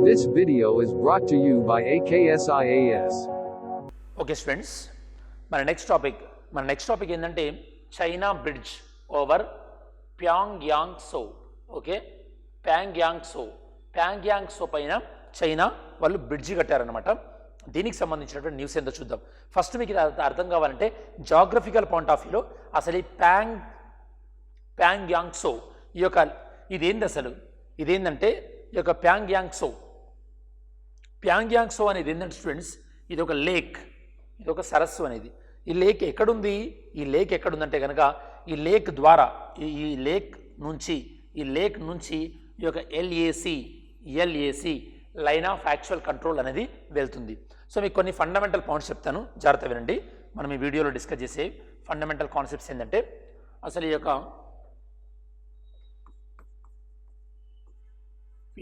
This video is brought to you by AKSIAS. Okay students, మన next topic ఏంటంటే China bridge over Pangong so. Okay, Pangong so పైన China వాళ్ళు bridge కట్టారనమాట. దీనికి సంబంధించినటువంటి news ఏందో చూద్దాం. ఫస్ట్ మీకు ఇది అర్థం కావాలంటే జాగ్రఫికల్ పాయింట్ ఆఫ్ వ్యూలో అసలు ఈ ప్యాంగ్యాంగ్ సో ఇదేంటంటే ఈ యొక్క ప్యాంగ్యాంగ్ సో అనేది ఏంటంటే స్టూడెంట్స్, ఇది ఒక లేక్, ఇది ఒక సరస్సు అనేది. ఈ లేక్ ఎక్కడుందంటే కనుక ఈ లేక్ ద్వారా ఈ లేక్ నుంచి ఈ యొక్క LAC line of actual control అనేది వెళ్తుంది. సో మీకు కొన్ని ఫండమెంటల్ పాయింట్స్ చెప్తాను, జాగ్రత్త వినండి. మనం ఈ వీడియోలో డిస్కస్ చేసే ఫండమెంటల్ కాన్సెప్ట్స్ ఏంటంటే, అసలు ఈ యొక్క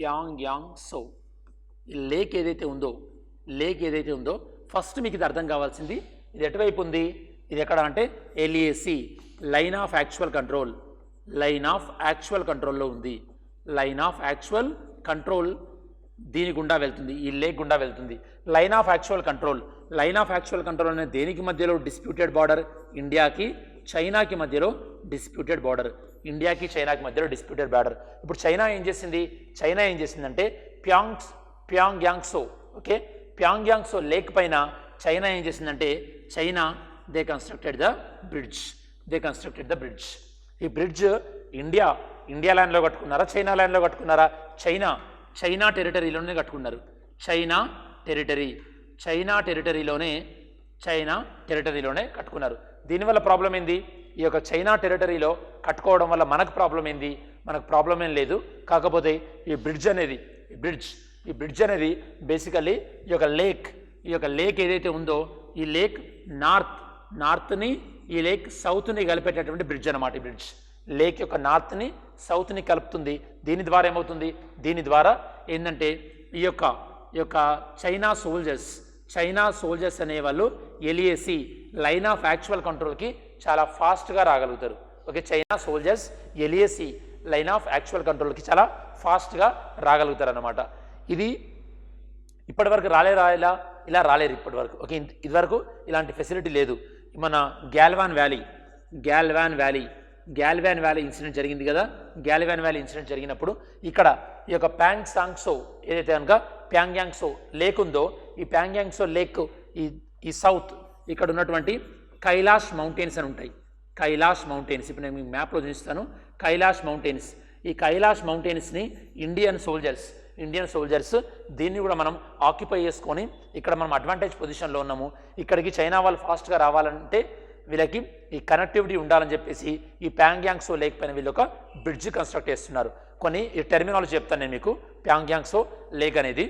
ప్యాంగ్యాంగ్ సో ఈ లేక్ ఏదైతే ఉందో ఫస్ట్ మీకు ఇది అర్థం కావాల్సింది, ఇది ఎటువైపు ఉంది, ఇది ఎక్కడ అంటే ఎల్ఏసి లైన్ ఆఫ్ యాక్చువల్ కంట్రోల్లో ఉంది. లైన్ ఆఫ్ యాక్చువల్ కంట్రోల్ దీని గుండా వెళ్తుంది, ఈ లేక్ గుండా వెళ్తుంది. లైన్ ఆఫ్ యాక్చువల్ కంట్రోల్ అనేది దేనికి మధ్యలో డిస్ప్యూటెడ్ బార్డర్, ఇండియాకి చైనాకి మధ్యలో డిస్ప్యూటెడ్ బార్డర్. ఇప్పుడు చైనా ఏం చేసిందంటే Pangong so, okay, Pangong so lake పైన చైనా ఏం చేసిందంటే దే కన్స్ట్రక్టెడ్ ద బ్రిడ్జ్. ఈ బ్రిడ్జ్ ఇండియా ల్యాండ్లో కట్టుకున్నారా, చైనా ల్యాండ్లో కట్టుకున్నారా? చైనా టెరిటరీలోనే కట్టుకున్నారు. చైనా టెరిటరీలోనే కట్టుకున్నారు. దీనివల్ల ప్రాబ్లం ఏంది? ఈ యొక్క చైనా టెరిటరీలో కట్టుకోవడం వల్ల మనకు ప్రాబ్లం ఏంది? మనకు ప్రాబ్లం ఏం లేదు. కాకపోతే ఈ బ్రిడ్జ్ అనేది బేసికల్లీ ఈ యొక్క లేక్ ఏదైతే ఉందో, ఈ లేక్ నార్త్ని ఈ లేక్ సౌత్ని కలిపేటటువంటి బ్రిడ్జ్ అనమాట. ఈ బ్రిడ్జ్ లేక్ యొక్క నార్త్ని సౌత్ని కలుపుతుంది. దీని ద్వారా ఏమవుతుంది? దీని ద్వారా ఏంటంటే ఈ యొక్క చైనా సోల్జర్స్ అనేవాళ్ళు ఎల్ఏసి లైన్ ఆఫ్ యాక్చువల్ కంట్రోల్కి చాలా ఫాస్ట్గా రాగలుగుతారు. Okay, China soldiers LAC line of actual కంట్రోల్కి చాలా ఫాస్ట్గా రాగలుగుతారు అన్నమాట. ఇది ఇప్పటివరకు ఇలా రాలేరు ఇప్పటివరకు. ఓకే, ఇదివరకు ఇలాంటి ఫెసిలిటీ లేదు. మన గ్యాల్వాన్ వ్యాలీ ఇన్సిడెంట్ జరిగింది కదా. గ్యాల్వాన్ వ్యాలీ ఇన్సిడెంట్ జరిగినప్పుడు ఇక్కడ ఈ యొక్క ప్యాంగ్యాంగ్ సో ఏదైతే కనుక ప్యాంగ్యాంగ్ సో లేక్ ఉందో, ఈ ప్యాంగ్యాంగ్ సో లేక్ ఈ సౌత్ ఇక్కడ ఉన్నటువంటి కైలాష్ మౌంటైన్స్ అని ఉంటాయి. ఇప్పుడు నేను మీకు మ్యాప్లో చూపిస్తాను. ఈ కైలాష్ మౌంటైన్స్ని ఇండియన్ సోల్జర్స్ దీన్ని కూడా మనం ఆక్యుపై చేసుకొని ఇక్కడ మనం అడ్వాంటేజ్ పొజిషన్లో ఉన్నాము. ఇక్కడికి చైనా వాళ్ళు ఫాస్ట్గా రావాలంటే వీళ్ళకి ఈ కనెక్టివిటీ ఉండాలని చెప్పేసి ఈ ప్యాంగ్యాంగ్ సో లేక్ పైన వీళ్ళు ఒక బ్రిడ్జ్ కన్స్ట్రక్ట్ చేస్తున్నారు. కొన్ని ఈ టెర్మినాలజీ చెప్తాను నేను మీకు. ప్యాంగ్యాంగ్ సో లేక్ అనేది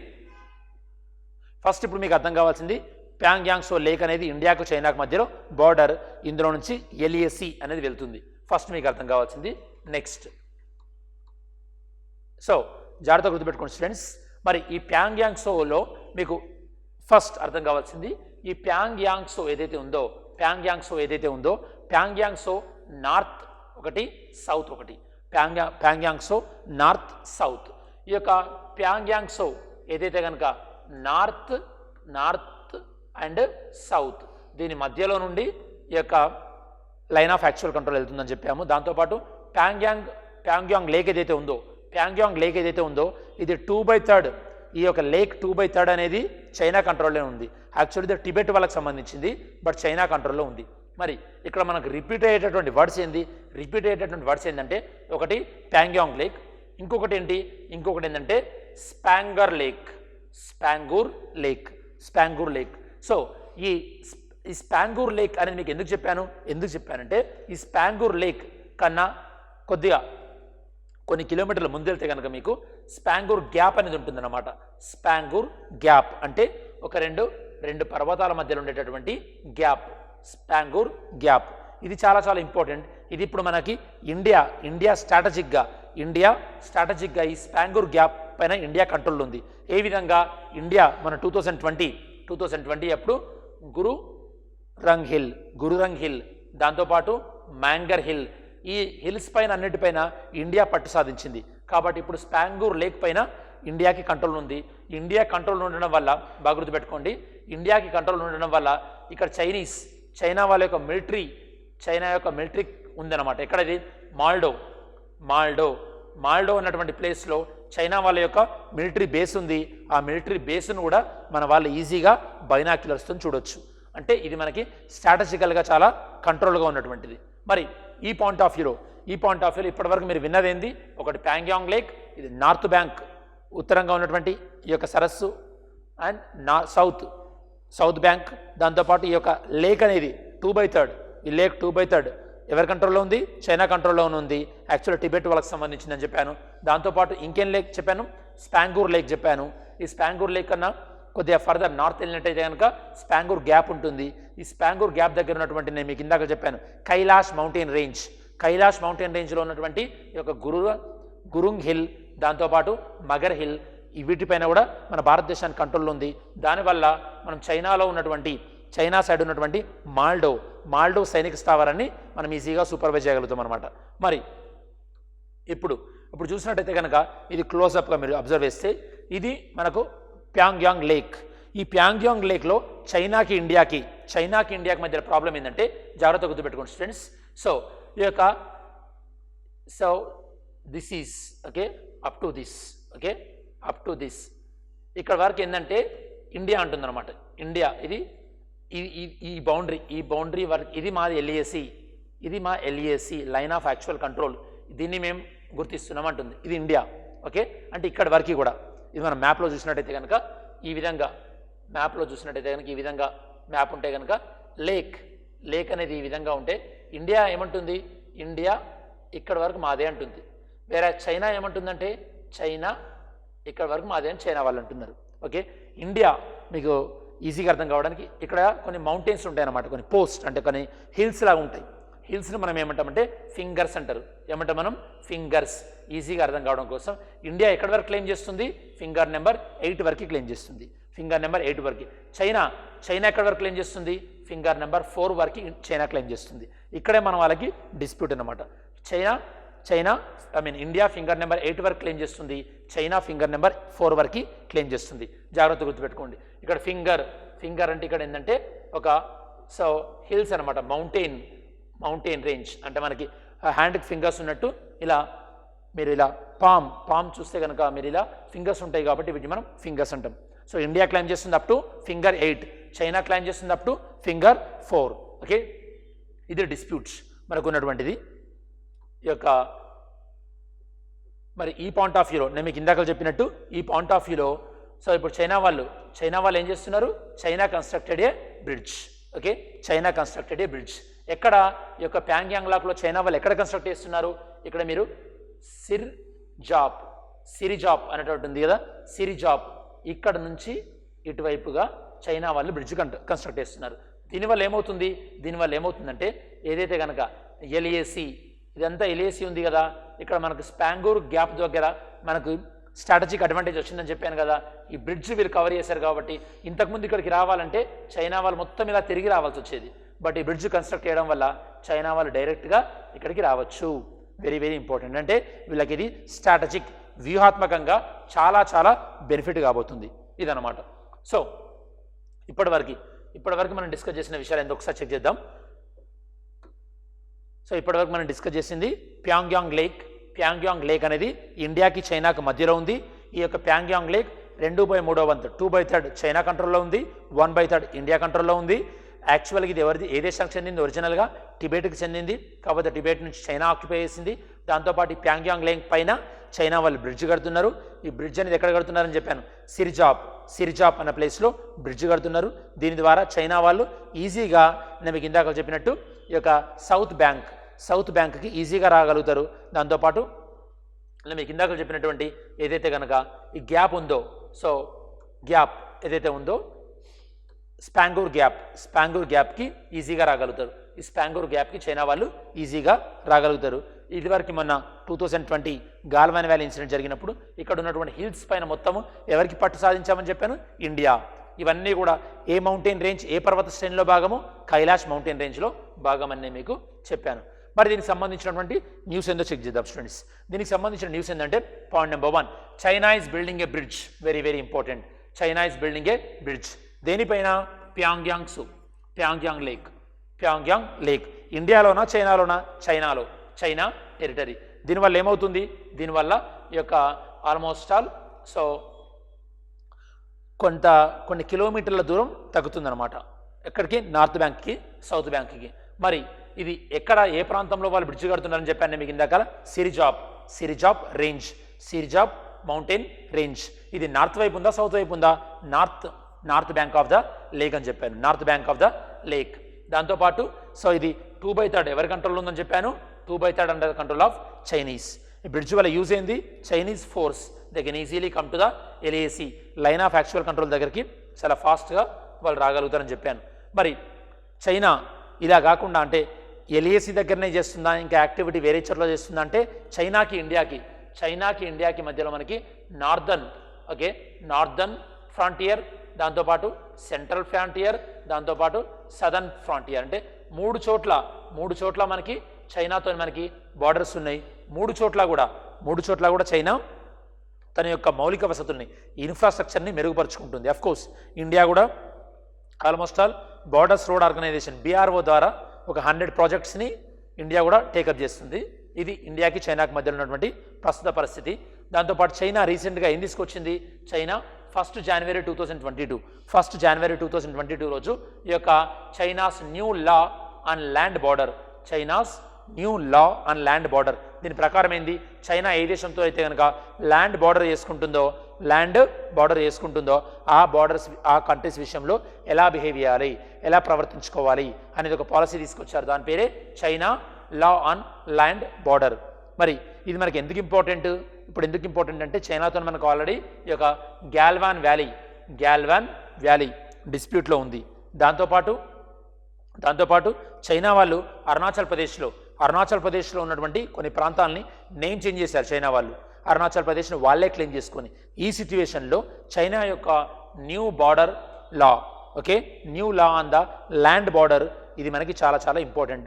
ఫస్ట్ ఇప్పుడు మీకు అర్థం కావాల్సింది, ప్యాంగ్యాంగ్ సో లేక్ అనేది ఇండియాకు చైనాకు మధ్యలో బార్డర్. ఇందులో నుంచి ఎల్ఏసి అనేది వెళ్తుంది. ఫస్ట్ మీకు అర్థం కావాల్సింది. నెక్స్ట్ సో జాగ్రత్తగా గుర్తుపెట్టుకోండి స్టూడెంట్స్. మరి ఈ ప్యాంగ్యాంగ్ సోలో మీకు ఫస్ట్ అర్థం కావాల్సింది, ఈ ప్యాంగ్యాంగ్ సో ఏదైతే ఉందో ప్యాంగ్యాంగ్ సో నార్త్ ఒకటి, సౌత్ ఒకటి. Pangong so north south. ఈ యొక్క ప్యాంగ్యాంగ్ సో ఏదైతే కనుక నార్త్ అండ్ సౌత్ దీని మధ్యలో నుండి ఈ యొక్క లైన్ ఆఫ్ యాక్చువల్ కంట్రోల్ వెళ్తుందని చెప్పాము. దాంతోపాటు ప్యాంగ్యాంగ్ లేక్ ఏదైతే ఉందో ఇది 2/3. ఈ యొక్క లేక్ 2/3 అనేది చైనా కంట్రోల్లో ఉంది. యాక్చువల్లీ ఇది టిబెట్ వాళ్ళకి సంబంధించింది, బట్ చైనా కంట్రోల్లో ఉంది. మరి ఇక్కడ మనకు రిపీట్ అయ్యేటటువంటి వర్డ్స్ ఏంటంటే, ఒకటి ప్యాంగ్యాంగ్ లేక్, ఇంకొకటి ఏంటంటే స్పాంగూర్ లేక్. సో ఈ స్పాంగూర్ లేక్ అనేది మీకు ఎందుకు చెప్పానంటే, ఈ స్పాంగూర్ లేక్ కన్నా కొద్దిగా కొన్ని కిలోమీటర్ల ముందెళ్తే కనుక మీకు స్పాంగూర్ గ్యాప్ అనేది ఉంటుందన్నమాట. స్పాంగూర్ గ్యాప్ అంటే ఒక రెండు పర్వతాల మధ్యలో ఉండేటటువంటి గ్యాప్, స్పాంగూర్ గ్యాప్. ఇది చాలా చాలా ఇంపార్టెంట్. ఇది ఇప్పుడు మనకి ఇండియా స్ట్రాటజిక్గా ఈ స్పాంగూర్ గ్యాప్ పైన ఇండియా కంట్రోల్ ఉంది. ఏ విధంగా? ఇండియా మన 2020 అప్పుడు గురురంగ్ హిల్ దాంతోపాటు మ్యాంగర్ హిల్, ఈ హిల్స్ పైన అన్నిటిపైన ఇండియా పట్టు సాధించింది. కాబట్టి ఇప్పుడు స్పాంగూర్ లేక్ పైన ఇండియాకి కంట్రోల్ ఉంది. ఇండియా కంట్రోల్ ఉండడం వల్ల బాగా గుర్తుపెట్టుకోండి, ఇండియాకి కంట్రోల్ ఉండడం వల్ల ఇక్కడ చైనా వాళ్ళ యొక్క మిలిటరీ ఉందన్నమాట. ఎక్కడ ఇది మాల్డో అన్నటువంటి ప్లేస్లో చైనా వాళ్ళ యొక్క మిలిటరీ బేస్ ఉంది. ఆ మిలిటరీ బేస్ను కూడా మన వాళ్ళు ఈజీగా బైనాక్యులర్స్తో చూడొచ్చు. అంటే ఇది మనకి స్ట్రాటజికల్గా చాలా కంట్రోల్గా ఉన్నటువంటిది. మరి ఈ పాయింట్ ఆఫ్ వ్యూలో ఇప్పటివరకు మీరు విన్నదేంది, ఒకటి ప్యాంగ్యాంగ్ లేక్, ఇది నార్త్ బ్యాంక్ ఉత్తరంగా ఉన్నటువంటి ఈ యొక్క సరస్సు, అండ్ సౌత్ బ్యాంక్. దాంతోపాటు ఈ యొక్క లేక్ అనేది 2/3, ఈ లేక్ 2/3 ఎవరి కంట్రోల్లో ఉంది, చైనా కంట్రోల్లో ఉంది. యాక్చువల్గా టిబెట్ వాళ్ళకి సంబంధించిందని చెప్పాను. దాంతోపాటు ఇంకేం లేక్ చెప్పాను, స్పాంగూర్ లేక్ చెప్పాను. ఈ స్పాంగూర్ లేక్ కన్నా కొద్దిగా ఫర్దర్ నార్త్ వెళ్ళినట్టయితే కనుక స్పాంగూర్ గ్యాప్ ఉంటుంది. ఈ స్పాంగూర్ గ్యాప్ దగ్గర ఉన్నటువంటి నేను మీకు ఇందాక చెప్పాను కైలాష్ మౌంటైన్ రేంజ్లో ఉన్నటువంటి ఈ యొక్క గురుంగ్ హిల్, దాంతోపాటు మగర్ హిల్, వీటిపైన కూడా మన భారతదేశానికి కంట్రోల్ ఉంది. దానివల్ల మనం చైనా సైడ్ ఉన్నటువంటి మాల్డో సైనిక స్థావరాన్ని మనం ఈజీగా సూపర్వైజ్ చేయగలుగుతాం అనమాట. మరి ఇప్పుడు చూసినట్టయితే కనుక ఇది క్లోజప్గా మీరు అబ్జర్వ్ చేస్తే ఇది మనకు ప్యాంగ్యాంగ్ లేక్. ఈ ప్యాంగ్యాంగ్ లేక్లో చైనాకి ఇండియాకి మధ్య ప్రాబ్లం ఏంటంటే, జాగ్రత్తగా గుర్తుపెట్టుకోండి students. So this is okay up to this ఇక్కడ వరకు ఏంటంటే ఇండియా అంటుందన్నమాట. ఇండియా ఈ బౌండరీ వరకు ఇది మా LAC line of actual control, దీన్ని మేము గుర్తిస్తున్నాం అంటుంది. ఇది ఇండియా. ఓకే, అంటే ఇక్కడ వరకు కూడా ఇది మనం మ్యాప్లో చూసినట్టయితే కనుక ఈ విధంగా మ్యాప్ ఉంటే కనుక లేక్ అనేది ఈ విధంగా ఉంటే ఇండియా ఏమంటుంది, ఇండియా ఇక్కడ వరకు మాదే అంటుంది. వేరే చైనా ఏమంటుందంటే చైనా ఇక్కడ వరకు మాదే అని చైనా వాళ్ళు అంటున్నారు. ఓకే, ఇండియా మీకు ఈజీగా అర్థం కావడానికి ఇక్కడ కొన్ని మౌంటైన్స్ ఉంటాయి అన్నమాట, కొన్ని పోస్ట్ అంటే కొన్ని హిల్స్ లాగా ఉంటాయి. హిల్స్ని మనం ఏమంటామంటే ఫింగర్స్ అంటారు. మనం ఫింగర్స్ ఈజీగా అర్థం కావడం కోసం ఇండియా ఎక్కడి వరకు క్లెయిమ్ చేస్తుంది, ఫింగర్ నెంబర్ 8 వరకు క్లెయిమ్ చేస్తుంది. చైనా ఎక్కడి వరకు క్లెయిమ్ చేస్తుంది, ఫింగర్ నెంబర్ 4 వరకు చైనా క్లెయిమ్ చేస్తుంది. ఇక్కడే మన వాళ్ళకి డిస్ప్యూట్ అన్నమాట. ఇండియా ఫింగర్ నెంబర్ 8 వరకు క్లెయిమ్ చేస్తుంది, చైనా ఫింగర్ నెంబర్ 4 వరకు క్లెయిమ్ చేస్తుంది. జాగ్రత్త గుర్తుపెట్టుకోండి. ఇక్కడ ఫింగర్ అంటే ఇక్కడ ఏంటంటే ఒక హిల్స్ అనమాట, మౌంటైన్ రేంజ్. అంటే మనకి హ్యాండ్కి ఫింగర్స్ ఉన్నట్టు మీరు ఇలా పామ్ చూస్తే కనుక మీరు ఇలా ఫింగర్స్ ఉంటాయి కాబట్టి వీటిని మనం ఫింగర్స్ అంటాం. సో ఇండియా క్లైమ్ చేస్తుంది up to finger 8, China claim చేస్తుంది అప్ టు ఫింగర్ 4. ఓకే, ఇది డిస్ప్యూట్స్ మనకు ఉన్నటువంటిది. ఈ యొక్క మరి ఈ పాయింట్ ఆఫ్ వ్యూలో నేను మీకు ఇందాక చెప్పినట్టు ఈ పాయింట్ ఆఫ్ వ్యూలో సో ఇప్పుడు చైనా వాళ్ళు ఏం చేస్తున్నారు, చైనా కన్స్ట్రక్టెడ్ ఏ బ్రిడ్జ్. ఓకే, చైనా కన్స్ట్రక్టెడ్ ఏ బ్రిడ్జ్. ఎక్కడ ఈ యొక్క ప్యాంగ్యాంగ్ లాక్లో చైనా వాళ్ళు ఎక్కడ కన్స్ట్రక్ట్ చేస్తున్నారు, ఇక్కడ మీరు సిరిజాప్ అనేటువంటి ఉంది కదా, సిరిజాప్ ఇక్కడ నుంచి ఇటువైపుగా చైనా వాళ్ళు బ్రిడ్జ్ కన్స్ట్రక్ట్ చేస్తున్నారు. దీనివల్ల ఏమవుతుందంటే ఏదైతే కనుక ఎల్ఏసి ఇదంతా ఎల్ఏసి ఉంది కదా, ఇక్కడ మనకు స్పాంగూర్ గ్యాప్ దగ్గర మనకు స్ట్రాటజిక్ అడ్వాంటేజ్ వచ్చిందని చెప్పాను కదా. ఈ బ్రిడ్జ్ వీళ్ళు కవర్ చేశారు కాబట్టి ఇంతకుముందు ఇక్కడికి రావాలంటే చైనా వాళ్ళు మొత్తం ఇలా తిరిగి రావాల్సి వచ్చేది. బట్ ఈ బ్రిడ్జ్ కన్స్ట్రక్ట్ చేయడం వల్ల చైనా వాళ్ళు డైరెక్ట్గా ఇక్కడికి రావచ్చు. Very very important. అంటే వీళ్ళకి ఇది స్ట్రాటజిక్ వ్యూహాత్మకంగా చాలా చాలా బెనిఫిట్ కాబోతుంది ఇదన్నమాట. సో ఇప్పటివరకు మనం డిస్కస్ చేసిన విషయాలు ఏందో ఒకసారి చెక్ చేద్దాం. సో ఇప్పటివరకు మనం డిస్కస్ చేసింది ప్యాంగ్యాంగ్ లేక్ అనేది ఇండియాకి చైనాకి మధ్యలో ఉంది. ఈ యొక్క ప్యాంగ్యాంగ్ లేక్ 2/3 వంతు 2/3 చైనా కంట్రోల్లో ఉంది, 1/3 ఇండియా కంట్రోల్లో ఉంది. యాక్చువల్గా ఇది ఏ దేశానికి చెందింది, ఒరిజినల్గా టిబెట్కి చెందింది. కాకపోతే టిబెట్ నుంచి చైనా ఆక్యుపై చేసింది. దాంతోపాటు ఈ ప్యాంగ్యాంగ్ లేక్ పైన చైనా వాళ్ళు బ్రిడ్జ్ కడుతున్నారు. ఈ బ్రిడ్జ్ అనేది ఎక్కడ కడుతున్నారని చెప్పాను, సిరిజాప్ అన్న ప్లేస్లో బ్రిడ్జ్ కడుతున్నారు. దీని ద్వారా చైనా వాళ్ళు ఈజీగా నేను మీకు ఇందాక చెప్పినట్టు ఈ యొక్క సౌత్ బ్యాంక్కి ఈజీగా రాగలుగుతారు. దాంతోపాటు నేను మీకు ఇందాక చెప్పినటువంటి ఏదైతే కనుక ఈ గ్యాప్ ఉందో, సో గ్యాప్ ఏదైతే ఉందో స్పాంగూర్ గ్యాప్కి ఈజీగా రాగలుగుతారు. ఈ స్పాంగూర్ గ్యాప్కి చైనా వాళ్ళు ఈజీగా రాగలుగుతారు. ఇదివరకు మొన్న 2020 గాల్వాన్ వ్యాలీ ఇన్సిడెంట్ జరిగినప్పుడు ఇక్కడ ఉన్నటువంటి హిల్స్ పైన మొత్తము ఎవరికి పట్టు సాధించామని చెప్పాను, ఇండియా. ఇవన్నీ కూడా ఏ మౌంటైన్ రేంజ్, ఏ పర్వత శ్రేణిలో భాగము, కైలాష్ మౌంటైన్ రేంజ్లో భాగం అని మీకు చెప్పాను. మరి దీనికి సంబంధించినటువంటి న్యూస్ ఏందో చెక్ చేద్దాం స్టూడెంట్స్. దీనికి సంబంధించిన న్యూస్ ఏంటంటే point number 1, China is building a bridge. Very very important. China is building a bridge. దేనిపైన? ప్యాంగ్యాంగ్ లేక్. ఇండియాలోనా చైనాలోనా? China territory. దీనివల్ల ఏమవుతుంది? దీనివల్ల ఈ యొక్క ఆల్మోస్ట్ ఆల్ సో కొన్ని కిలోమీటర్ల దూరం తగ్గుతుందన్నమాట. ఎక్కడికి? నార్త్ బ్యాంక్కి, సౌత్ బ్యాంక్కి. మరి ఇది ఎక్కడ, ఏ ప్రాంతంలో వాళ్ళు బ్రిడ్జ్ కడుతున్నారని చెప్పాను మీకు ఇందాక. సిరిజాబ్ రేంజ్, సిరిజాబ్ మౌంటైన్ రేంజ్. ఇది నార్త్ వైపు ఉందా, సౌత్ వైపు ఉందా? North bank of the lake అని చెప్పాను. North bank of the lake. దాంతోపాటు సో ఇది 2/3 ఎవరి కంట్రోల్లో ఉందని చెప్పాను? 2/3 under the control of Chinese. ఈ బ్రిడ్జ్ వల్ల యూజ్ ఏంది? Chinese force they can easily come to the LAC, line of actual control దగ్గరికి చాలా ఫాస్ట్గా వాళ్ళు రాగలుగుతారని చెప్పాను. మరి చైనా ఇలా కాకుండా అంటే LAC దగ్గరనే చేస్తుందా, ఇంకా యాక్టివిటీ వేరే చోట్ల చేస్తుందా అంటే చైనాకి ఇండియాకి మధ్యలో మనకి నార్దర్న్ ఫ్రాంటియర్, దాంతోపాటు సెంట్రల్ ఫ్రాంటియర్, దాంతోపాటు సదర్న్ ఫ్రాంటియర్. అంటే మూడు చోట్ల మనకి చైనాతో మనకి బార్డర్స్ ఉన్నాయి. మూడు చోట్ల కూడా చైనా తన యొక్క మౌలిక వసతుల్ని, ఇన్ఫ్రాస్ట్రక్చర్ని మెరుగుపరుచుకుంటుంది. అఫ్కోర్స్ ఇండియా కూడా almost all borders road organization BRO ద్వారా ఒక 100 ప్రాజెక్ట్స్ని ఇండియా కూడా టేకప్ చేస్తుంది. ఇది ఇండియాకి చైనాకి మధ్యలో ఉన్నటువంటి ప్రస్తుత పరిస్థితి. దాంతోపాటు చైనా రీసెంట్గా ఏం తీసుకొచ్చింది? చైనా 1 జనవరి 2022 రోజు ఈ యొక్క China's new law on land border. దీని ప్రకారం ఏంది? చైనా ఏ దేశంతో అయితే కనుక ల్యాండ్ బార్డర్ చేసుకుంటుందో ఆ కంట్రీస్ విషయంలో ఎలా బిహేవ్ చేయాలి, ఎలా ప్రవర్తించుకోవాలి అనేది ఒక పాలసీ తీసుకొచ్చారు. దాని పేరే China law on land border. మరి ఇది మనకి ఎందుకు ఇంపార్టెంట్ అంటే చైనాతో మనకు ఆల్రెడీ ఈ యొక్క గ్యాల్వాన్ వ్యాలీ డిస్ప్యూట్లో ఉంది. దాంతోపాటు చైనా వాళ్ళు అరుణాచల్ ప్రదేశ్లో ఉన్నటువంటి కొన్ని ప్రాంతాలని నేమ్ చేంజ్ చేశారు. చైనా వాళ్ళు అరుణాచల్ ప్రదేశ్ని వాళ్ళే క్లెయిమ్ చేసుకొని ఈ సిచ్యువేషన్లో చైనా యొక్క new law on the land border ఇది మనకి చాలా చాలా ఇంపార్టెంట్.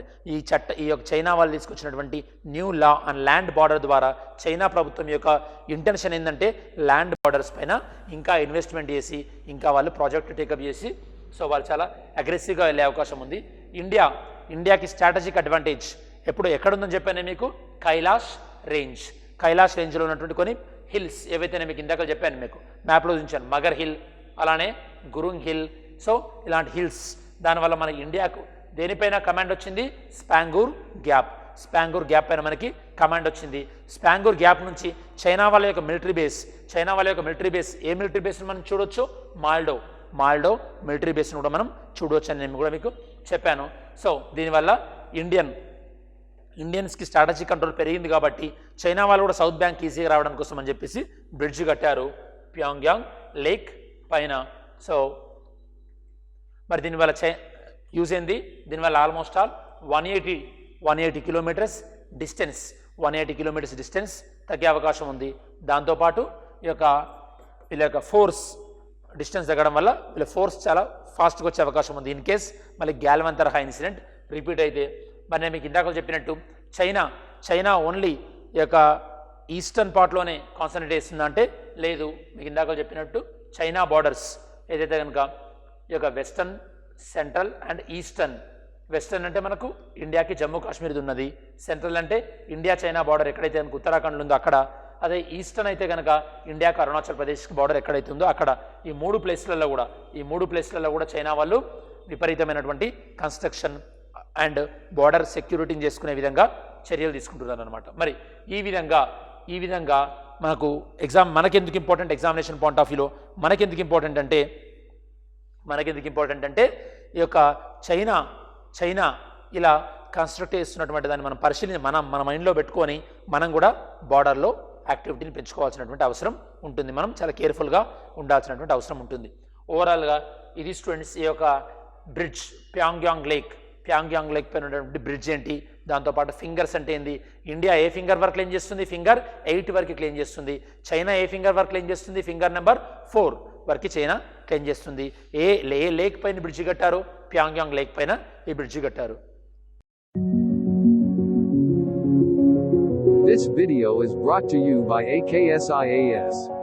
ఈ యొక్క చైనా వాళ్ళు తీసుకొచ్చినటువంటి new law on land border ద్వారా చైనా ప్రభుత్వం యొక్క ఇంటెన్షన్ ఏంటంటే ల్యాండ్ బార్డర్స్ పైన ఇంకా ఇన్వెస్ట్మెంట్ చేసి ఇంకా వాళ్ళు ప్రాజెక్ట్ టేకప్ చేసి సో వాళ్ళు చాలా అగ్రెసివ్గా వెళ్ళే అవకాశం ఉంది. ఇండియాకి స్ట్రాటజిక్ అడ్వాంటేజ్ ఎక్కడుందని చెప్పాను మీకు? కైలాష్ రేంజ్లో ఉన్నటువంటి కొన్ని హిల్స్ ఏవైతే మీకు ఇందాక చెప్పాను, మీకు మ్యాప్లో చూపించాను. మగర్ హిల్, అలానే గురుంగ్ హిల్. సో ఇలాంటి హిల్స్, దానివల్ల మన ఇండియాకు దేనిపైన కమాండ్ వచ్చింది? స్పాంగూర్ గ్యాప్ పైన మనకి కమాండ్ వచ్చింది. స్పాంగూర్ గ్యాప్ నుంచి చైనా వాళ్ళ యొక్క మిలిటరీ బేస్ ఏ మిలిటరీ బేస్ని మనం చూడొచ్చు? మాల్డో మిలిటరీ బేస్ని కూడా మనం చూడవచ్చు అని నేను కూడా మీకు చెప్పాను. సో దీనివల్ల ఇండియన్స్కి స్ట్రాటజిక్ కంట్రోల్ పెరిగింది కాబట్టి చైనా వాళ్ళు కూడా సౌత్ బ్యాంక్ ఈజీగా రావడం కోసం అని చెప్పేసి బ్రిడ్జ్ కట్టారు ప్యాంగ్యాంగ్ లేక్ పైన. సో మరి దీనివల్ల యూజ్ ఏంది? దీనివల్ల ఆల్మోస్ట్ ఆల్ 180 కిలోమీటర్స్ డిస్టెన్స్ తగ్గే అవకాశం ఉంది. దాంతోపాటు వీళ్ళ యొక్క ఫోర్స్ డిస్టెన్స్ తగ్గడం వల్ల వీళ్ళ ఫోర్స్ చాలా ఫాస్ట్గా వచ్చే అవకాశం ఉంది. ఇన్ కేస్ మళ్ళీ గ్యాల్వాన్ తరహా ఇన్సిడెంట్ రిపీట్ అయితే. మరి నేను మీకు ఇందాక చెప్పినట్టు చైనా ఓన్లీ ఈ యొక్క ఈస్టర్న్ పార్ట్లోనే కాన్సన్ట్రేట్ చేస్తుందా అంటే లేదు. మీకు ఇందాక చెప్పినట్టు చైనా బార్డర్స్ ఏదైతే కనుక ఈ యొక్క western, central and eastern. Western అంటే మనకు ఇండియాకి జమ్మూ కాశ్మీర్ది ఉన్నది. సెంట్రల్ అంటే ఇండియా చైనా బార్డర్ ఎక్కడైతే కనుక ఉత్తరాఖండ్లో ఉందో అక్కడ. అదే ఈస్టర్న్ అయితే కనుక ఇండియాకి అరుణాచల్ ప్రదేశ్కి బార్డర్ ఎక్కడైతే ఉందో అక్కడ. ఈ మూడు ప్లేస్లలో కూడా చైనా వాళ్ళు విపరీతమైనటువంటి కన్స్ట్రక్షన్ అండ్ బార్డర్ సెక్యూరిటీని చేసుకునే విధంగా చర్యలు తీసుకుంటున్నారు అనమాట. మరి ఈ విధంగా మనకెందుకు ఇంపార్టెంట్ ఎగ్జామినేషన్ పాయింట్ ఆఫ్ వ్యూలో మనకెందుకు ఇంపార్టెంట్ అంటే ఈ యొక్క చైనా ఇలా కన్స్ట్రక్ట్ చేస్తున్నటువంటి దాన్ని మనం పరిశీలించి మన మైండ్లో పెట్టుకొని మనం కూడా బార్డర్లో యాక్టివిటీని పెంచుకోవాల్సినటువంటి అవసరం ఉంటుంది. మనం చాలా కేర్ఫుల్గా ఉండాల్సినటువంటి అవసరం ఉంటుంది. ఓవరాల్గా ఇది స్టూడెంట్స్ ఈ యొక్క బ్రిడ్జ్ ప్యాంగ్యాంగ్ లేక్ పైన ఉన్నటువంటి బ్రిడ్జ్ ఏంటి, దాంతోపాటు ఫింగర్స్ అంటే ఏంది, ఇండియా ఏ ఫింగర్ వరకు క్లెయిమ్ చేస్తుంది? ఫింగర్ 8 వరకు క్లెయిమ్ చేస్తుంది. చైనా ఏ ఫింగర్ వరకు క్లెయిమ్ చేస్తుంది? ఫింగర్ నెంబర్ 4 వరకు చైనా క్లెయిమ్ చేస్తుంది. ఏ లేక్ పైన బ్రిడ్జ్ కట్టారు? ప్యాంగ్యాంగ్ లేక్ పైన ఈ బ్రిడ్జ్ కట్టారు. This video is brought to you by AKSIAS.